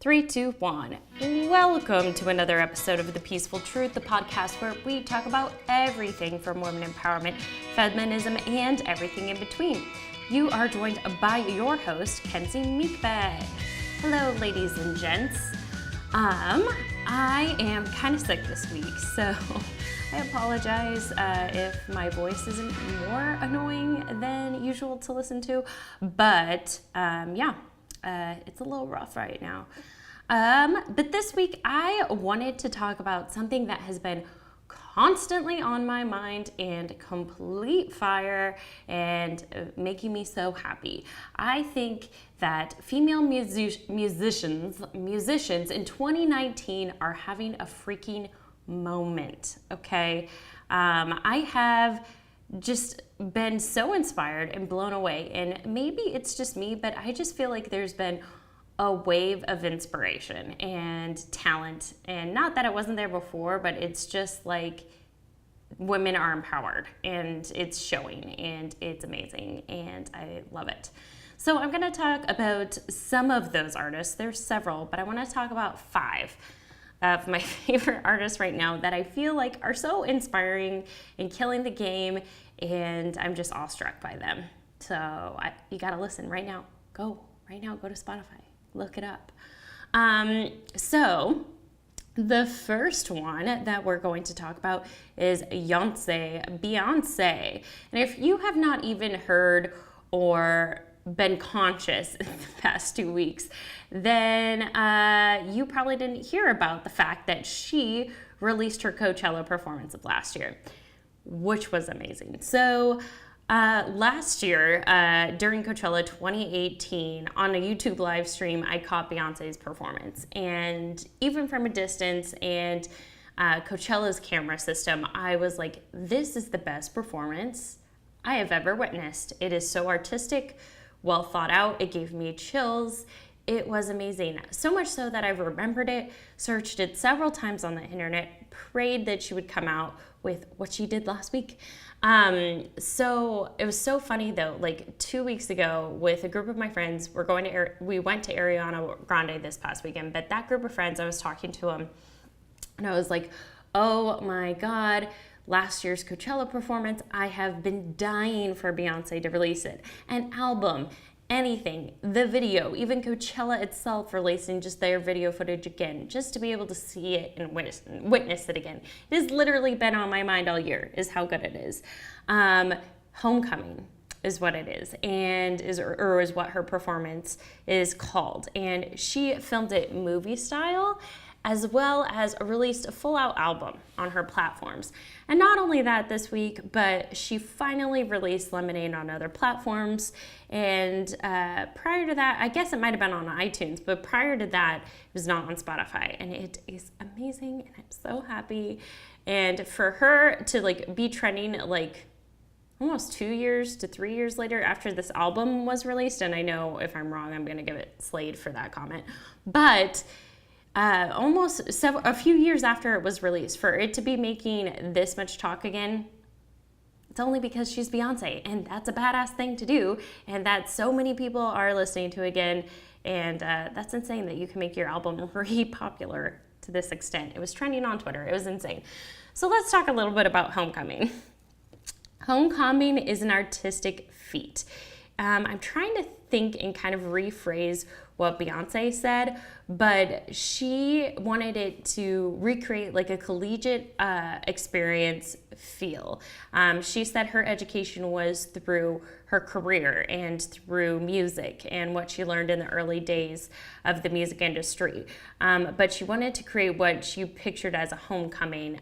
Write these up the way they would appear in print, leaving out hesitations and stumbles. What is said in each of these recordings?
3, 2, 1. Welcome to another episode of The Peaceful Truth, the podcast where we talk about everything from women empowerment, feminism, and everything in between. You are joined by your host, Kenzie Meekbag. Hello, ladies and gents. I am kind of sick this week, so I apologize if my voice isn't more annoying than usual to listen to, but it's a little rough right now. But this week I wanted to talk about something that has been constantly on my mind and complete fire and making me so happy. I think that female musicians in 2019 are having a freaking moment, okay? I have just been so inspired and blown away, and maybe it's just me, but I just feel like there's been a wave of inspiration and talent, and not that it wasn't there before, but it's just like women are empowered and it's showing and it's amazing and I love it. So I'm going to talk about some of those artists. There's several, but I want to talk about 5 of my favorite artists right now that I feel like are so inspiring and killing the game, and I'm just awestruck by them. So you got to listen right now. Go to Spotify. Look it up. So the first one that we're going to talk about is Beyonce. And if you have not even heard or been conscious in the past 2 weeks, then you probably didn't hear about the fact that she released her Coachella performance of last year, which was amazing. So last year, during Coachella 2018, on a YouTube live stream, I caught Beyonce's performance. And even from a distance and Coachella's camera system, I was like, this is the best performance I have ever witnessed. It is so artistic, well thought out. It gave me chills. It was amazing. So much so that I've remembered it, searched it several times on the internet, prayed that she would come out with what she did last week. So it was so funny though, like 2 weeks ago with a group of my friends, we went to Ariana Grande this past weekend, but that group of friends, I was talking to them and I was like, oh my God, last year's Coachella performance, I have been dying for Beyonce to release it. An album, anything, the video, even Coachella itself releasing just their video footage again, just to be able to see it and witness it again. It has literally been on my mind all year, is how good it is. Homecoming is what it is, and is what her performance is called. And she filmed it movie style, as well as released a full-out album on her platforms. And not only that this week, but she finally released Lemonade on other platforms. And prior to that, I guess it might have been on iTunes, but prior to that, it was not on Spotify. And it is amazing, and I'm so happy. And for her to be trending almost 2 years to 3 years later after this album was released, and I know if I'm wrong, I'm gonna give it slayed for that comment, but a few years after it was released, for it to be making this much talk again, it's only because she's Beyonce, and that's a badass thing to do, and that so many people are listening to again, and that's insane that you can make your album really popular to this extent. It was trending on Twitter. It was insane. So let's talk a little bit about Homecoming. Homecoming is an artistic feat. I'm trying to think and kind of rephrase what Beyonce said, but she wanted it to recreate like a collegiate experience feel. She said her education was through her career and through music and what she learned in the early days of the music industry. But she wanted to create what she pictured as a homecoming,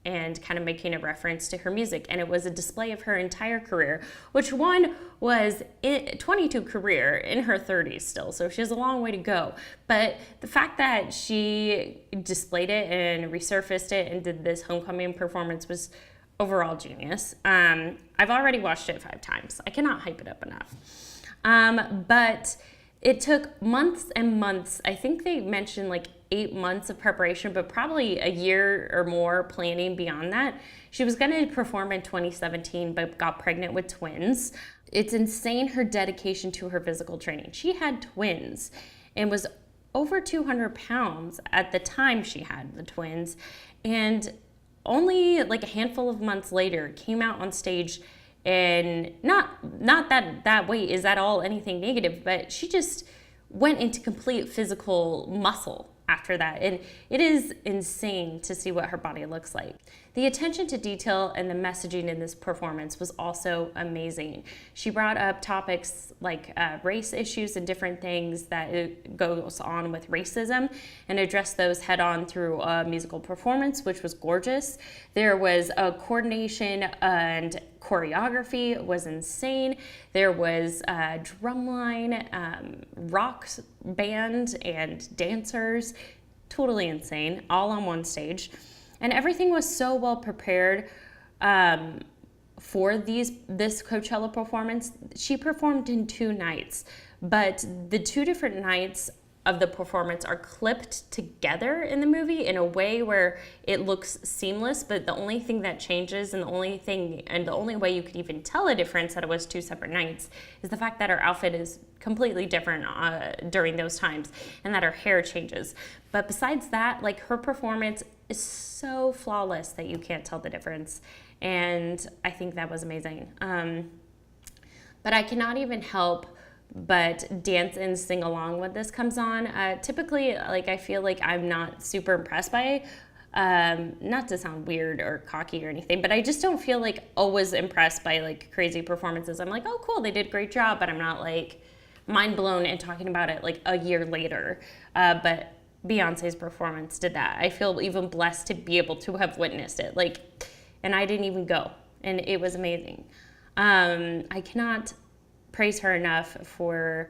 and kind of making a reference to her music. And it was a display of her entire career, which one was 22 career in her 30s still. So she has a long way to go. But the fact that she displayed it and resurfaced it and did this homecoming performance was overall genius. I've already watched it 5 times. I cannot hype it up enough. But it took months and months. I think they mentioned 8 months of preparation, but probably a year or more planning beyond that. She was going to perform in 2017, but got pregnant with twins. It's insane, her dedication to her physical training. She had twins and was over 200 pounds at the time she had the twins. And only like a handful of months later came out on stage, and not that that weight is at all anything negative, but she just went into complete physical muscle after that. And it is insane to see what her body looks like. The attention to detail and the messaging in this performance was also amazing. She brought up topics like race issues and different things that it goes on with racism, and addressed those head on through a musical performance, which was gorgeous. There was a coordination and choreography was insane. There was a drumline, rock band, and dancers. Totally insane, all on one stage. And everything was so well prepared for this Coachella performance. She performed in 2 nights, but the 2 different nights of the performance are clipped together in the movie in a way where it looks seamless, but the only thing that changes and the only way you could even tell a difference that it was 2 separate nights is the fact that her outfit is completely different during those times, and that her hair changes. But besides that, like, her performance is so flawless that you can't tell the difference, and I think that was amazing. But I cannot even help but dance and sing along when this comes on. Typically, like, I feel like I'm not super impressed by, not to sound weird or cocky or anything, but I just don't feel like always impressed by like crazy performances. I'm like, oh cool, they did a great job, but I'm not like mind blown and talking about it like a year later. But Beyonce's performance did that. I feel even blessed to be able to have witnessed it. Like, and I didn't even go, and it was amazing. I cannot praise her enough for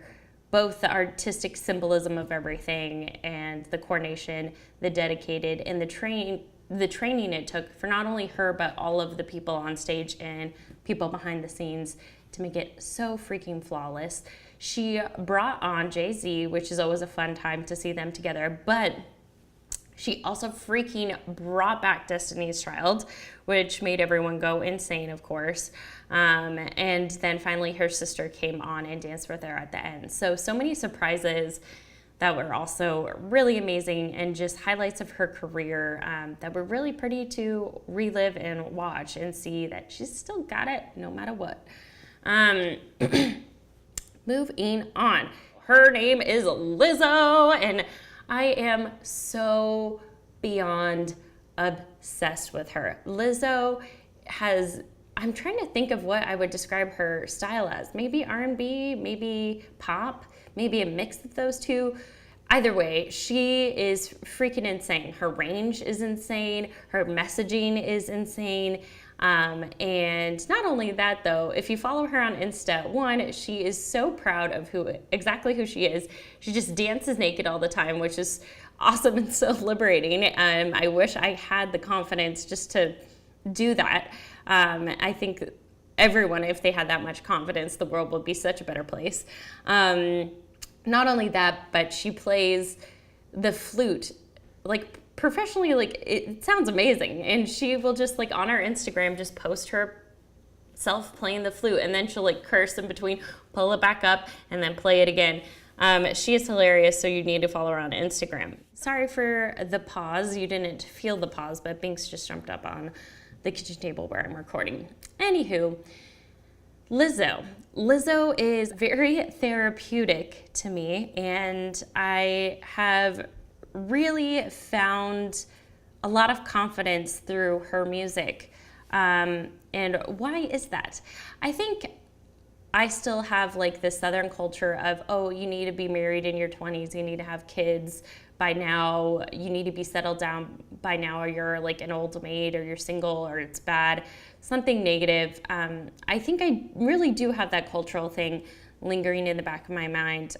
both the artistic symbolism of everything and the coordination, the dedicated, and the training it took for not only her but all of the people on stage and people behind the scenes to make it so freaking flawless. She brought on Jay-Z, which is always a fun time to see them together, but she also freaking brought back Destiny's Child, which made everyone go insane, of course. And then finally her sister came on and danced with her at the end. So many surprises that were also really amazing, and just highlights of her career that were really pretty to relive and watch and see that she's still got it no matter what. Moving on. Her name is Lizzo, and I am so beyond obsessed with her. Lizzo has, I'm trying to think of what I would describe her style as. Maybe R&B, maybe pop, maybe a mix of those two. Either way, she is freaking insane. Her range is insane. Her messaging is insane. And not only that though, if you follow her on Insta, one, she is so proud of exactly who she is. She just dances naked all the time, which is awesome and so liberating. I wish I had the confidence just to do that. I think everyone, if they had that much confidence, the world would be such a better place. Not only that, but she plays the flute like professionally. Like, it sounds amazing, and she will just like on her Instagram just post herself playing the flute, and then she'll like curse in between, pull it back up, and then play it again. She is hilarious, so you need to follow her on Instagram. Sorry for the pause. You didn't feel the pause, but Binks just jumped up on the kitchen table where I'm recording. Anywho, Lizzo is very therapeutic to me, and I have really found a lot of confidence through her music. And why is that? I think I still have like this Southern culture of, oh, you need to be married in your 20s, you need to have kids by now, you need to be settled down by now, or you're like an old maid, or you're single, or it's bad, something negative. I think I really do have that cultural thing lingering in the back of my mind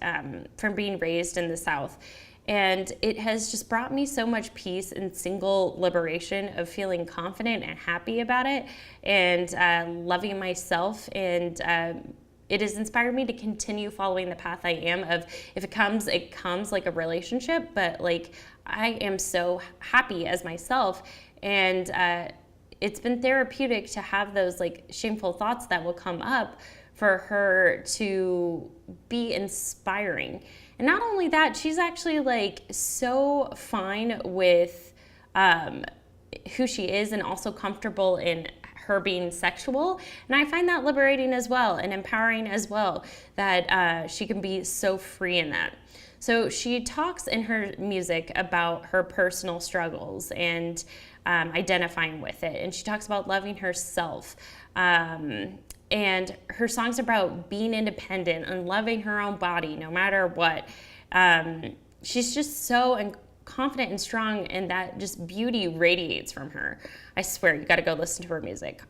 from being raised in the South. And it has just brought me so much peace and single liberation of feeling confident and happy about it, and loving myself. And it has inspired me to continue following the path I am of, if it comes like a relationship, but like I am so happy as myself. And it's been therapeutic to have those like shameful thoughts that will come up for her to be inspiring. And not only that, she's actually like so fine with who she is and also comfortable in her being sexual. And I find that liberating as well and empowering as well, that she can be so free in that. So she talks in her music about her personal struggles and identifying with it. And she talks about loving herself. And her songs are about being independent and loving her own body no matter what. She's just so confident and strong, and that just beauty radiates from her. I swear, you got to go listen to her music.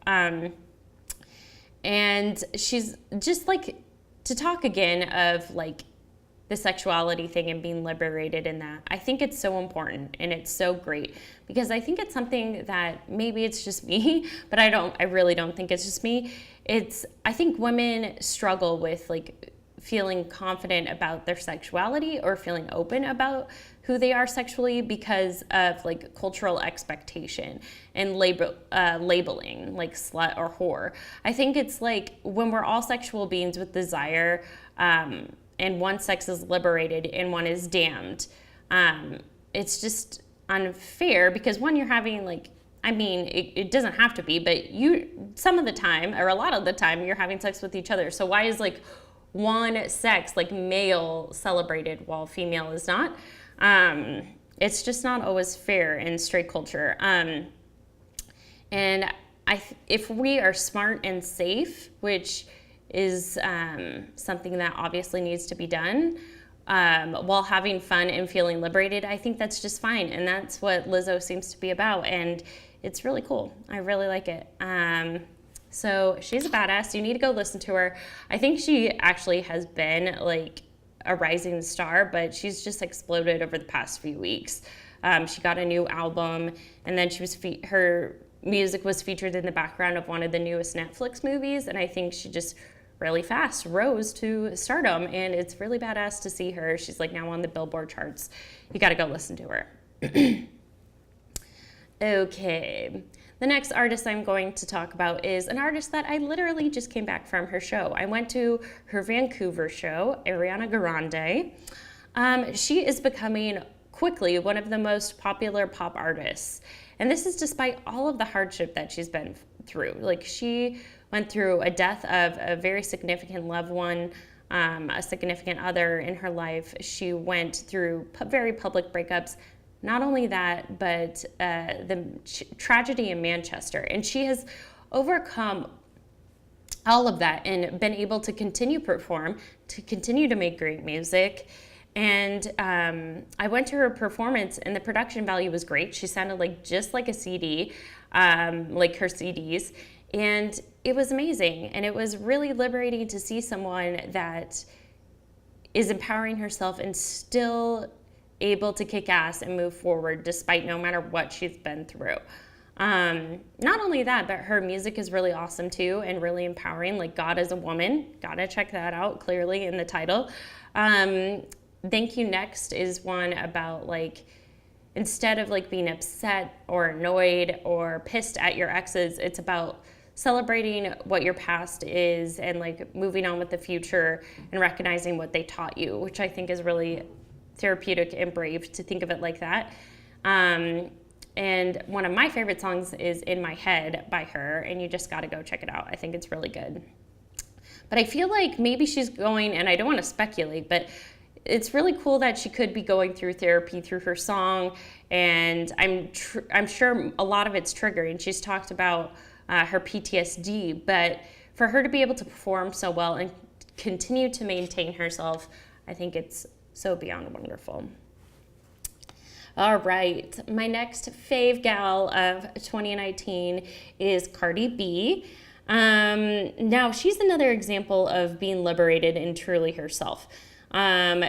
And she's just like, to talk again of like the sexuality thing and being liberated in that. I think it's so important and it's so great, because I think it's something that maybe it's just me, but I really don't think it's just me. I think women struggle with like feeling confident about their sexuality or feeling open about who they are sexually because of like cultural expectation and labeling, like slut or whore. I think it's like when we're all sexual beings with desire, and one sex is liberated and one is damned, it's just unfair, because one, you're having like, I mean, it doesn't have to be, but some of the time, or a lot of the time, you're having sex with each other. So why is like one sex, like male, celebrated while female is not? It's just not always fair in straight culture. And if we are smart and safe, which is something that obviously needs to be done, while having fun and feeling liberated, I think that's just fine. And that's what Lizzo seems to be about. And it's really cool. I really like it. So she's a badass. You need to go listen to her. I think she actually has been like a rising star, but she's just exploded over the past few weeks. She got a new album, and then her music was featured in the background of one of the newest Netflix movies. And I think she just really fast rose to stardom, and it's really badass to see her. She's like now on the Billboard charts. You got to go listen to her. Okay. The next artist I'm going to talk about is an artist that I literally just came back from her show. I went to her Vancouver show, Ariana Grande. She is becoming quickly one of the most popular pop artists. And this is despite all of the hardship that she's been through. Like, she went through a death of a very significant loved one, a significant other in her life. She went through very public breakups. Not only that, but the tragedy in Manchester. And she has overcome all of that and been able to continue perform, to continue to make great music. And I went to her performance, and the production value was great. She sounded like just like a CD, like her CDs. And it was amazing. And it was really liberating to see someone that is empowering herself and still able to kick ass and move forward despite no matter what she's been through. Not only that, but her music is really awesome too and really empowering, like God is a Woman. Gotta check that out, clearly in the title. Thank You Next is one about like, instead of like being upset or annoyed or pissed at your exes, it's about celebrating what your past is and like moving on with the future and recognizing what they taught you, which I think is really therapeutic and brave to think of it like that. And one of my favorite songs is In My Head by her, and you just got to go check it out. I think it's really good. But I feel like maybe she's going, and I don't want to speculate, but it's really cool that she could be going through therapy through her song, and I'm sure a lot of it's triggering. She's talked about her PTSD, but for her to be able to perform so well and continue to maintain herself, I think it's so beyond wonderful. All right, my next fave gal of 2019 is Cardi B. Now, she's another example of being liberated and truly herself.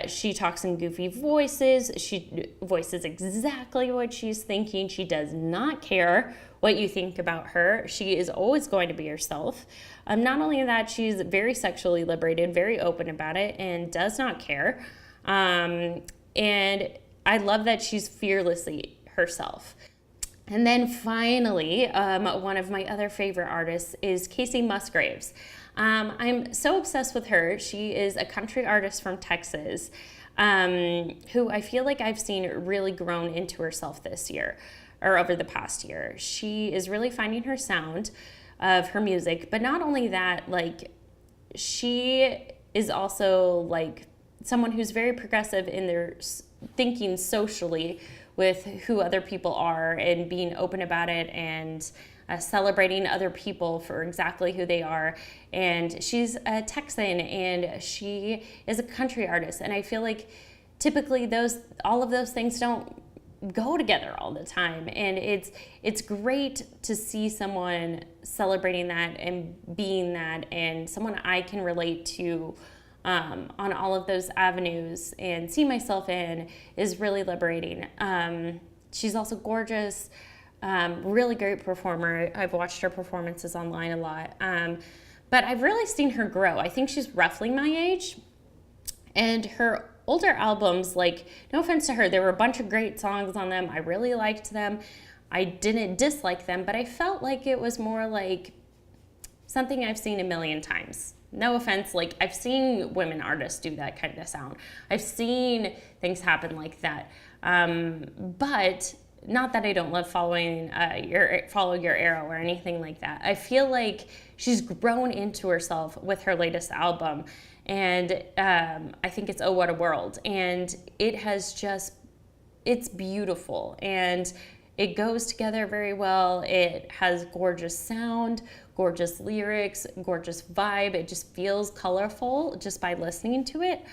She talks in goofy voices. She voices exactly what she's thinking. She does not care what you think about her. She is always going to be herself. Not only that, she's very sexually liberated, very open about it, and does not care. And I love that she's fearlessly herself. And then finally, one of my other favorite artists is Casey Musgraves. I'm so obsessed with her. She is a country artist from Texas. who I feel like I've seen really grown into herself this year, or over the past year. She is really finding her sound of her music, but not only that, like, she is also like someone who's very progressive in their thinking socially with who other people are and being open about it, and celebrating other people for exactly who they are. And she's a Texan, and she is a country artist. And I feel like typically all of those things don't go together all the time. And it's great to see someone celebrating that and being that, and someone I can relate to on all of those avenues and see myself in is really liberating. She's also gorgeous. Really great performer. I've watched her performances online a lot. But I've really seen her grow. I think she's roughly my age. And her older albums, like, no offense to her, there were a bunch of great songs on them. I really liked them. I didn't dislike them, but I felt like it was more like something I've seen a million times. No offense, like, I've seen women artists do that kind of sound. I've seen things happen like that. But not that I don't love follow your arrow or anything like that. I feel like she's grown into herself with her latest album, and I think it's Oh What a World, and it's beautiful, and it goes together very well. It has gorgeous sound, gorgeous lyrics, gorgeous vibe. It just feels colorful just by listening to it.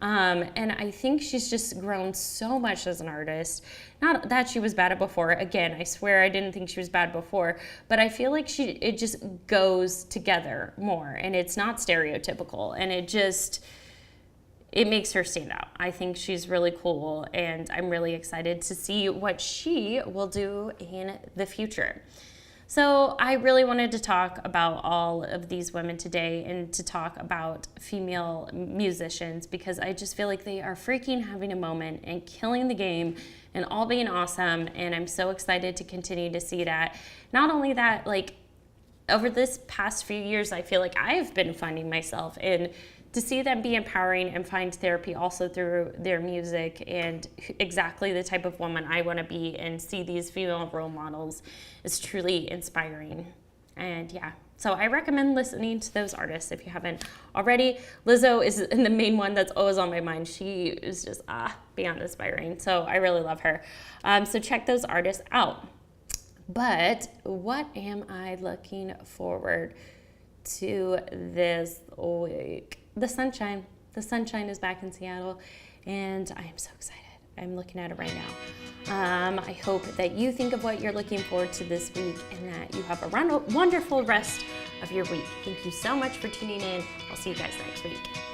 And I think she's just grown so much as an artist. Not that she was bad at before. Again, I swear I didn't think she was bad before, but I feel like it just goes together more, and it's not stereotypical, and it makes her stand out. I think she's really cool, and I'm really excited to see what she will do in the future. So I really wanted to talk about all of these women today, and to talk about female musicians, because I just feel like they are freaking having a moment and killing the game and all being awesome. And I'm so excited to continue to see that. Not only that, like, over this past few years, I feel like I've been finding myself, and to see them be empowering and find therapy also through their music, and exactly the type of woman I want to be, and see these female role models is truly inspiring. And yeah, so I recommend listening to those artists if you haven't already. Lizzo is the main one that's always on my mind. She is just beyond inspiring. So I really love her. So check those artists out. But what am I looking forward to this week? The sunshine. The sunshine is back in Seattle, and I am so excited. I'm looking at it right now. I hope that you think of what you're looking forward to this week, and that you have a wonderful rest of your week. Thank you so much for tuning in. I'll see you guys next week.